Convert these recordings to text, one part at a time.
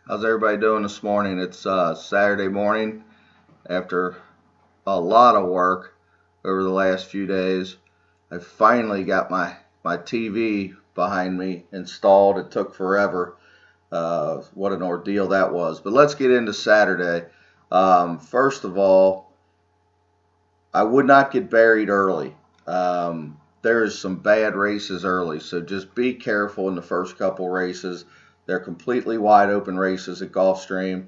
How's everybody doing this morning? It's Saturday morning after a lot of work over the last few days. I finally got my TV behind me installed. It took forever. What an ordeal that was. But let's get into Saturday. First of all, I would not get buried early. There is some bad races early, so just be careful in the first couple races. They're completely wide open races at Gulfstream.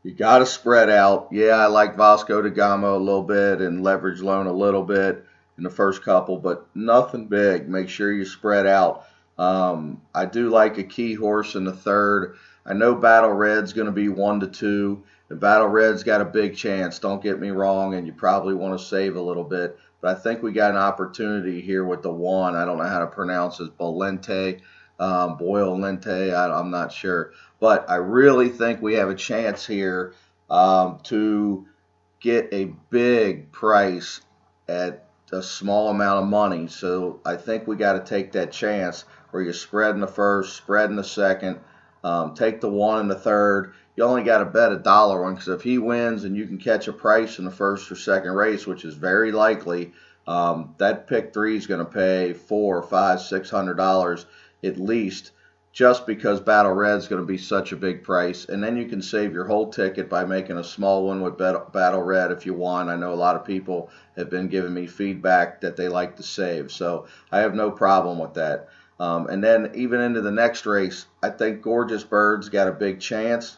You got to spread out. Yeah, I like Vasco da Gama a little bit and Leverage Loan a little bit in the first couple, but nothing big. Make sure you spread out. I do like a key horse in the third. I know Battle Red's going to be 1-2. The Battle Red's got a big chance, don't get me wrong, and you probably want to save a little bit. But I think we got an opportunity here with the one. I don't know how to pronounce it. Bolente, Boyle Lente, I'm not sure. But I really think we have a chance here to get a big price at a small amount of money. So I think we got to take that chance where you spread in the first, spread in the second, take the one in the third. You only got to bet $1 on, because if he wins and you can catch a price in the first or second race, which is very likely, that pick three is going to pay $400, $500, $600 at least, just because Battle Red is going to be such a big price. And then you can save your whole ticket by making a small one with Battle Red if you want. I know a lot of people have been giving me feedback that they like to save, so I have no problem with that. And then even into the next race, I think Gorgeous Bird's got a big chance.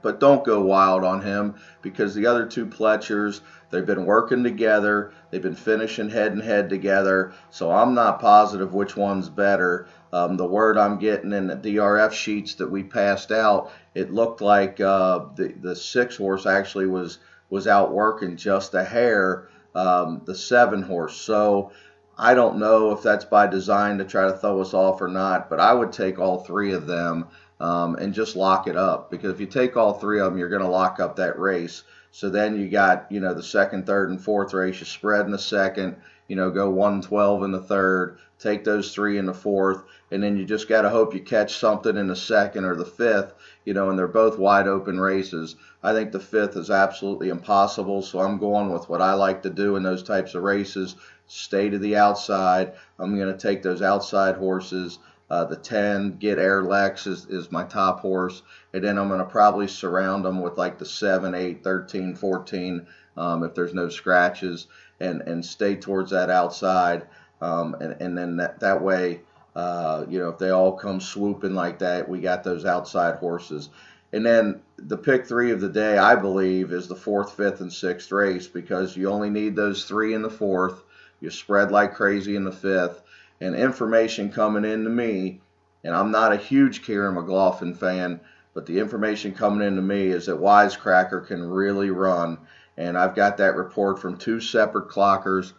But don't go wild on him, because the other two Pletchers, they've been working together. They've been finishing head and head together. So I'm not positive which one's better. The word I'm getting in the DRF sheets that we passed out, it looked like the 6 horse actually was out working just a hair the 7 horse. So I don't know if that's by design to try to throw us off or not, but I would take all 3 of them and just lock it up, because if you take all 3 of them, you're going to lock up that race. So then you got, the second, third, and fourth race. You spread in the second, go 1-12 in the third, take those 3 in the fourth, and then you just got to hope you catch something in the second or the fifth, and they're both wide open races. I think the fifth is absolutely impossible, so I'm going with what I like to do in those types of races. Stay to the outside. I'm going to take those outside horses. The 10, Get Air Lex is my top horse. And then I'm going to probably surround them with like the 7, 8, 13, 14 if there's no scratches, and stay towards that outside. And then that way, if they all come swooping like that, we got those outside horses. And then the pick 3 of the day, I believe, is the 4th, 5th, and 6th race, because you only need those 3 in the 4th. You spread like crazy in the 5th. And information coming in to me, and I'm not a huge Kieran McLaughlin fan, but the information coming in to me is that Wisecracker can really run. And I've got that report from 2 separate clockers,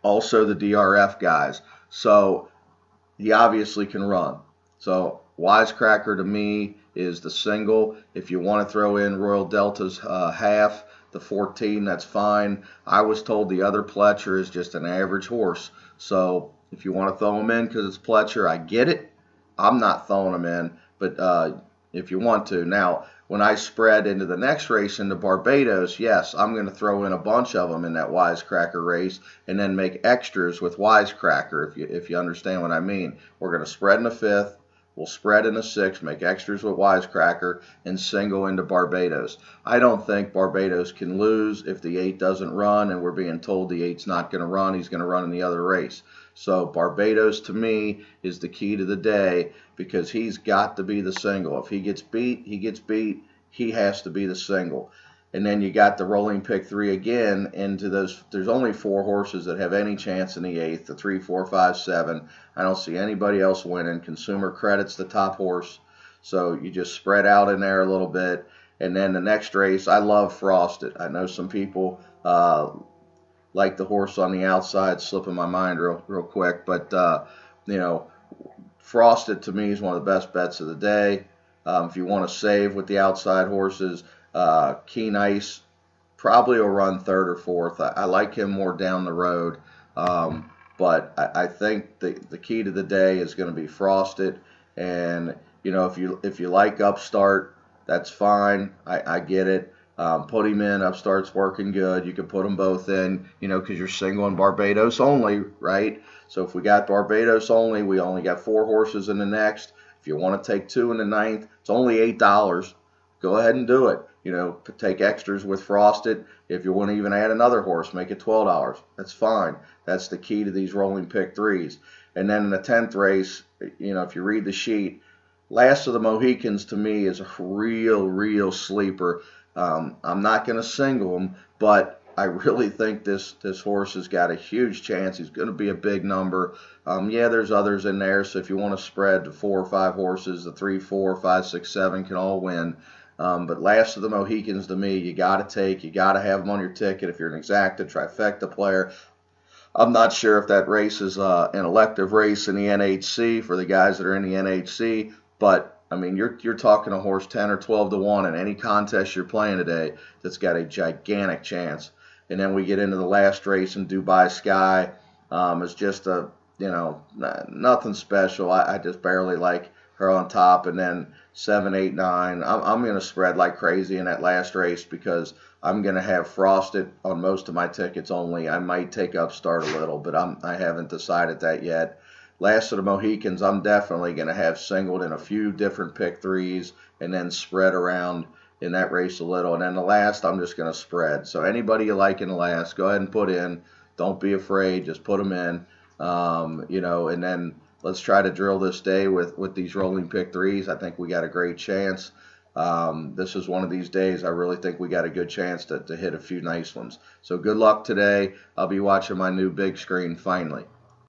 also the DRF guys. So he obviously can run. So Wisecracker to me is the single. If you want to throw in Royal Delta's half, the 14, that's fine. I was told the other Pletcher is just an average horse. So if you want to throw him in because it's Pletcher, I get it. I'm not throwing him in, but if you want to. Now, when I spread into the next race into Barbados, yes, I'm going to throw in a bunch of them in that Wisecracker race, and then make extras with Wisecracker, if you understand what I mean. We're going to spread in the 5th. We'll spread in the 6th, make extras with Wisecracker, and single into Barbados. I don't think Barbados can lose if the 8 doesn't run, and we're being told the 8's not going to run. He's going to run in the other race. So Barbados, to me, is the key to the day, because he's got to be the single. If he gets beat, he gets beat. He has to be the single. And then you got the rolling pick 3 again into those. There's only 4 horses that have any chance in the 8th, the 3, 4, 5, 7. I don't see anybody else winning. Consumer Credit's the top horse. So you just spread out in there a little bit. And then the next race, I love Frosted. I know some people like the horse on the outside, slipping my mind real quick. But, Frosted to me is one of the best bets of the day. If you want to save with the outside horses, Keen Ice probably will run 3rd or 4th. I like him more down the road, but I think the key to the day is going to be Frosted. And You know, if you like Upstart, that's fine. I get it. Put him in. Upstart's working good. You can put them both in, you know, because you're single and Barbados only, right? So if we got Barbados only, we only got 4 horses in the next. If you want to take 2 in the ninth, it's only $8. Go ahead and do it. You know, take extras with Frosted. If you want to even add another horse, make it $12. That's fine. That's the key to these rolling pick threes. And then in the 10th race, you know, if you read the sheet, Last of the Mohicans to me is a real sleeper. I'm not going to single him, but I really think this horse has got a huge chance. He's going to be a big number. Yeah, there's others in there, so if you want to spread to 4 or 5 horses, the 3, 4, 5, 6, 7 can all win. But Last of the Mohicans to me, you got to have them on your ticket if you're an exacta, trifecta player. I'm not sure if that race is an elective race in the NHC for the guys that are in the NHC, but I mean, you're talking a horse 10 or 12 to 1 in any contest you're playing today that's got a gigantic chance. And then we get into the last race in Dubai Sky. It's just a, you know, nothing special. I just barely like her on top. And then 7, 8, 9. I'm going to spread like crazy in that last race because I'm going to have Frosted on most of my tickets only. I might take Upstart a little, but I haven't decided that yet. Last of the Mohicans, I'm definitely going to have singled in a few different pick threes and then spread around in that race a little. And then the last, I'm just going to spread. So anybody you like in the last, go ahead and put in. Don't be afraid. Just put them in. You know, and then let's try to drill this day with these rolling pick threes. I think we got a great chance. This is one of these days I really think we got a good chance to hit a few nice ones. So good luck today. I'll be watching my new big screen finally.